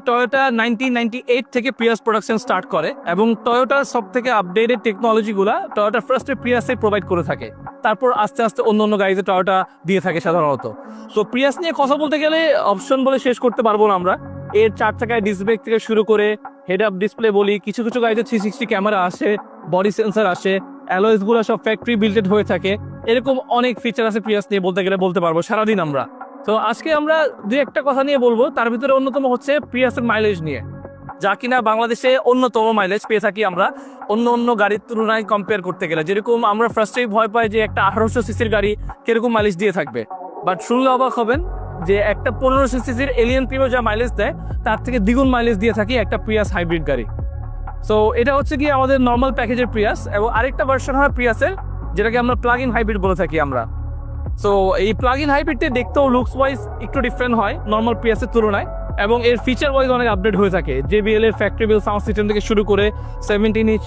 Toyota 1998 থেকে Prius production start করে এবং টয়োটার সব থেকে আপডেটেড টেকনোলজিগুলা টয়োটা ফার্স্টে প্রিয়াসে প্রোভাইড করে থাকে, তারপর আস্তে আস্তে অন্য অন্য গাড়িতে টয়োটা দিয়ে থাকে সাধারণত। সো প্রিয়াস নিয়ে কথা বলতে গেলে অপশন বলে শেষ করতে পারবো না আমরা। এর 4 চাকায় ডিস্ক ব্রেক থেকে শুরু করে হেড আপ ডিসপ্লে বলি, কিছু কিছু গাড়িতে 360 ক্যামেরা আসে, বডি সেন্সার আসে, অ্যালয়েসগুলো সব ফ্যাক্টরি বিল্টেড হয়ে থাকে, এরকম অনেক ফিচার আছে প্রিয়াস নিয়ে বলতে গেলে বলতে পারবো সারাদিন আমরা। তো আজকে আমরা দুই একটা কথা নিয়ে বলবো, তার ভিতরে অন্যতম হচ্ছে প্রিয়াসের মাইলেজ নিয়ে, যা কিনা বাংলাদেশে অন্যতম মাইলেজ পেয়ে থাকি আমরা অন্য অন্য গাড়ির তুলনায় কম্পেয়ার করতে গেলে। যেরকম আমরা ফার্স্টেই ভয় পাই যে একটা 1800 সিসির গাড়ি কিরকম মাইলেজ দিয়ে থাকবে, বাট শুনলে অবাক হবেন যে একটা 1500 সিসির এলিয়ন প্রিমিও যা মাইলেজ দেয় তার থেকে দ্বিগুণ মাইলেজ দিয়ে থাকি একটা প্রিয়াস হাইব্রিড গাড়ি। সো এটা হচ্ছে কি আমাদের নর্মাল প্যাকেজের প্রিয়াস, এবং আরেকটা ভার্সন হয় প্রিয়াসের যেটাকে আমরা প্লাগ ইন হাইব্রিড বলে থাকি আমরা। সো এই প্লাগ ইন হাইব্রিডটি দেখতেও লুকস ওয়াইজ একটু ডিফারেন্ট হয় নর্মাল প্রিয়াসের তুলনায়, এবং এর ফিচার ওয়াইজ অনেক আপডেট হয়ে থাকে। JBL এর ফ্যাক্টরি বিল সাউন্ড সিস্টেম থেকে শুরু করে 17 ইঞ্চ